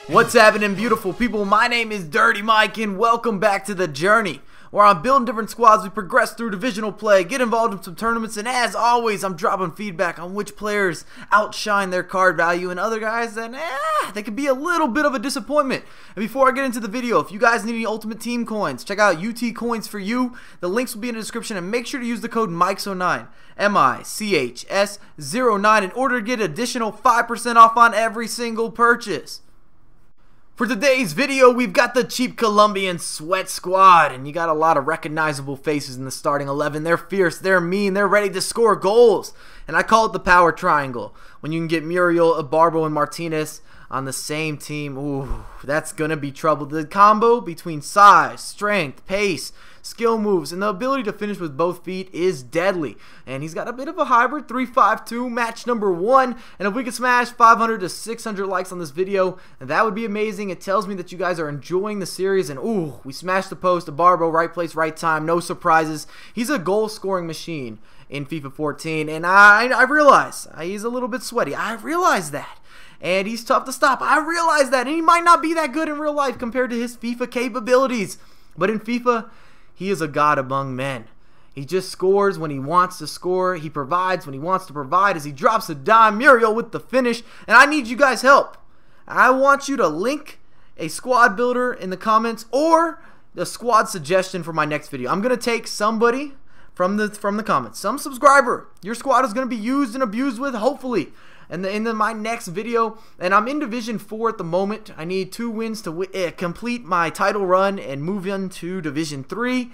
What's happening, beautiful people? My name is Dirty Mike, and welcome back to the journey where I'm building different squads. We progress through divisional play, get involved in some tournaments, and as always, I'm dropping feedback on which players outshine their card value and other guys that, they could be a little bit of a disappointment. And before I get into the video, if you guys need any Ultimate Team coins, check out UT Coins for You. The links will be in the description, and make sure to use the code MICHS09, MICHS09, in order to get additional 5% off on every single purchase. For today's video, we've got the cheap Colombian sweat squad, and you got a lot of recognizable faces in the starting 11. They're fierce, they're mean, they're ready to score goals, and I call it the power triangle. When you can get Muriel, Ibarbo, and Martinez on the same team, ooh, that's gonna be trouble. The combo between size, strength, pace, skill moves, and the ability to finish with both feet is deadly. And he's got a bit of a hybrid 3-5-2, match number 1. And if we could smash 500 to 600 likes on this video, that would be amazing. It tells me that you guys are enjoying the series. And ooh, we smashed the post. Ibarbo, right place, right time, no surprises. He's a goal-scoring machine in FIFA 14, and I realize he's a little bit sweaty. I realize that. And he's tough to stop. I realize that. And he might not be that good in real life compared to his FIFA capabilities. But in FIFA, he is a god among men. He just scores when he wants to score. He provides when he wants to provide as he drops a dime. Muriel with the finish. And I need you guys' help. I want you to link a squad builder in the comments or the squad suggestion for my next video. I'm going to take somebody from the comments. Some subscriber. Your squad is going to be used and abused with, hopefully, in my next video. And I'm in Division 4 at the moment. I need 2 wins to complete my title run and move into Division 3.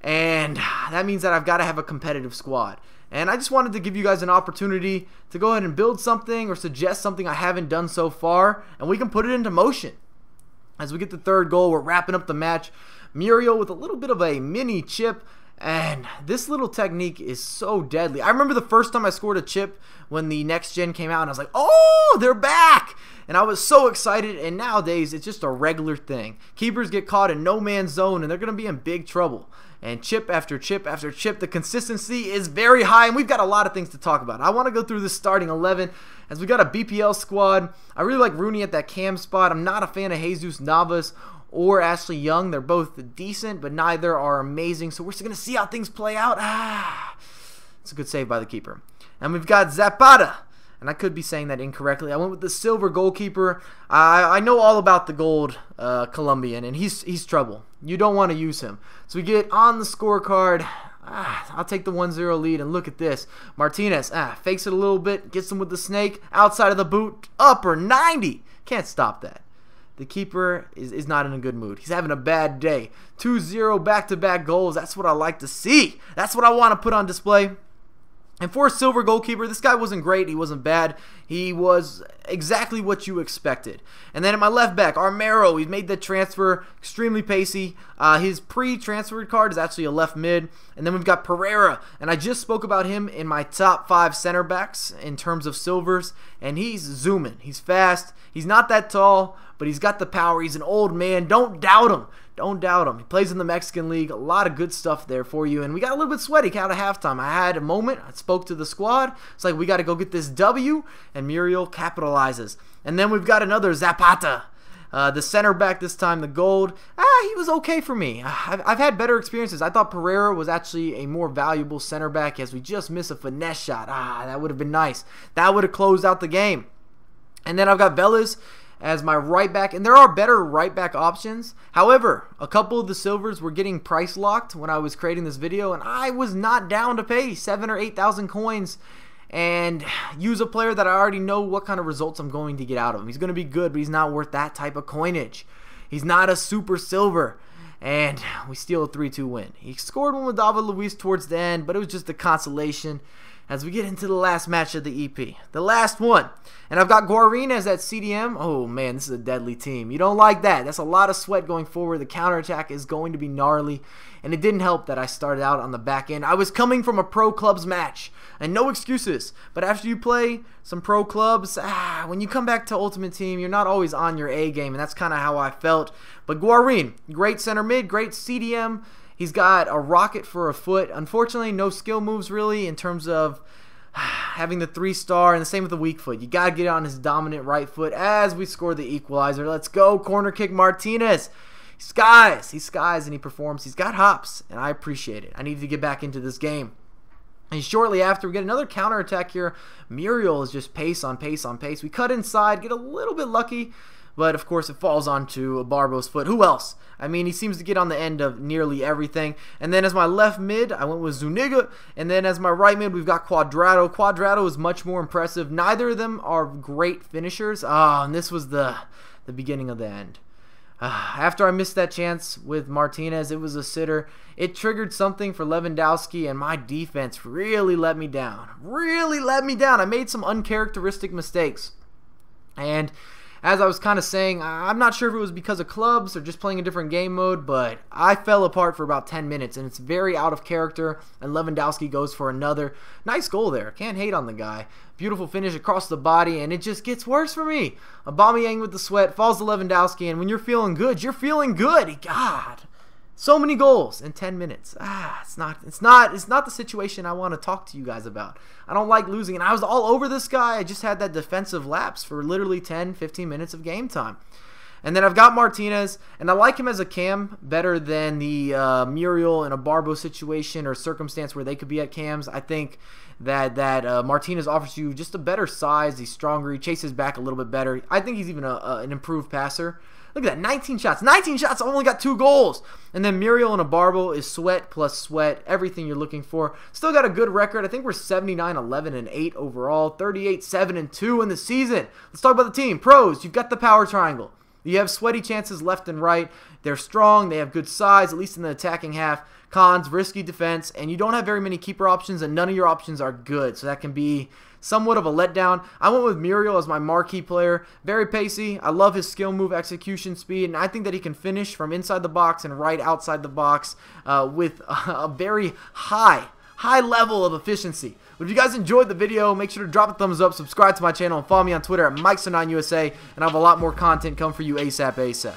And that means that I've got to have a competitive squad. And I just wanted to give you guys an opportunity to go ahead and build something or suggest something I haven't done so far, and we can put it into motion. As we get the third goal, we're wrapping up the match. Muriel with a little bit of a mini chip. And this little technique is so deadly. I remember the first time I scored a chip when the next gen came out, and I was like, oh, they're back! And I was so excited, and nowadays it's just a regular thing. Keepers get caught in no man's zone, and they're going to be in big trouble. And chip after chip after chip, the consistency is very high, and we've got a lot of things to talk about. I want to go through this starting 11, as we got a BPL squad. I really like Rooney at that cam spot. I'm not a fan of Jesus Navas or Ashley Young. They're both decent, but neither are amazing. So we're just going to see how things play out. It's a good save by the keeper. And we've got Zapata. And I could be saying that incorrectly. I went with the silver goalkeeper. I know all about the gold Colombian, and he's trouble. You don't want to use him. So we get on the scorecard. I'll take the 1-0 lead, and look at this. Martinez fakes it a little bit, gets him with the snake, outside of the boot, upper 90. Can't stop that. The keeper is not in a good mood. He's having a bad day. 2-0 back-to-back goals. That's what I like to see. That's what I want to put on display. And for a silver goalkeeper, this guy wasn't great. He wasn't bad. He was exactly what you expected. And then at my left back, Armero, he's made the transfer, extremely pacey. His pre-transfer card is actually a left mid. And then we've got Pereira, and I just spoke about him in my top 5 center backs in terms of silvers. And he's zooming. He's fast. He's not that tall, but he's got the power. He's an old man. Don't doubt him. Don't doubt him. He plays in the Mexican League. A lot of good stuff there for you. And we got a little bit sweaty out of halftime. I had a moment. I spoke to the squad. It's like, we got to go get this W. And Muriel capitalizes. And then we've got another Zapata. The center back this time, the gold. He was okay for me. I've had better experiences. I thought Pereira was actually a more valuable center back, as we just missed a finesse shot. That would have been nice. That would have closed out the game. And then I've got Vélez as my right back, and there are better right back options. However, a couple of the silvers were getting price locked when I was creating this video, and I was not down to pay 7,000 or 8,000 coins and use a player that I already know what kind of results I'm going to get out of him. He's going to be good, but he's not worth that type of coinage. He's not a super silver. And we steal a 3-2 win. He scored one with David Luiz towards the end, but it was just a consolation as we get into the last match of the EP. The last one. And I've got Guarín as that CDM. Oh, man, this is a deadly team. You don't like that. That's a lot of sweat going forward. The counterattack is going to be gnarly. And it didn't help that I started out on the back end. I was coming from a pro clubs match. And no excuses. But after you play some pro clubs, when you come back to Ultimate Team, you're not always on your A game. And that's kind of how I felt. But Guarín, great center mid, great CDM. He's got a rocket for a foot. Unfortunately, no skill moves really in terms of having the 3-star, and the same with the weak foot. You got to get on his dominant right foot as we score the equalizer. Let's go. Corner kick, Martinez. He skies, and he performs. He's got hops, and I appreciate it. I need to get back into this game. And shortly after, we get another counterattack here. Muriel is just pace on pace on pace. We cut inside, get a little bit lucky, but of course it falls onto Barbo's foot. Who else? I mean, he seems to get on the end of nearly everything. And then as my left mid, I went with Zuniga. And then as my right mid, we've got Cuadrado. Cuadrado is much more impressive. Neither of them are great finishers. And this was the beginning of the end. After I missed that chance with Martinez, it was a sitter. It triggered something for Lewandowski, and my defense really let me down. Really let me down. I made some uncharacteristic mistakes. And as I was kind of saying, I'm not sure if it was because of clubs or just playing a different game mode, but I fell apart for about 10 minutes, and it's very out of character, and Lewandowski goes for another. Nice goal there. Can't hate on the guy. Beautiful finish across the body, and it just gets worse for me. Aubameyang with the sweat, falls to Lewandowski, and when you're feeling good, you're feeling good. God. So many goals in 10 minutes. It's not the situation I want to talk to you guys about. I don't like losing, and I was all over this guy. I just had that defensive lapse for literally 10, 15 minutes of game time. And then I've got Martinez, and I like him as a cam better than the Muriel in a Barbo situation or circumstance where they could be at cams. I think that Martinez offers you just a better size. He's stronger. He chases back a little bit better. I think he's even an improved passer. Look at that, 19 shots. 19 shots, only got 2 goals. And then Muriel and a Barbo is sweat plus sweat, everything you're looking for. Still got a good record. I think we're 79-11-8 overall, 38-7-2 in the season. Let's talk about the team. Pros, you've got the power triangle. You have sweaty chances left and right. They're strong. They have good size, at least in the attacking half. Cons, risky defense, and you don't have very many keeper options, and none of your options are good. So that can be somewhat of a letdown. I went with Muriel as my marquee player. Very pacey. I love his skill move execution speed, and I think that he can finish from inside the box and right outside the box with a very high level of efficiency. But if you guys enjoyed the video, make sure to drop a thumbs up, subscribe to my channel, and follow me on Twitter at MikeSo9USA, and I have a lot more content come for you ASAP.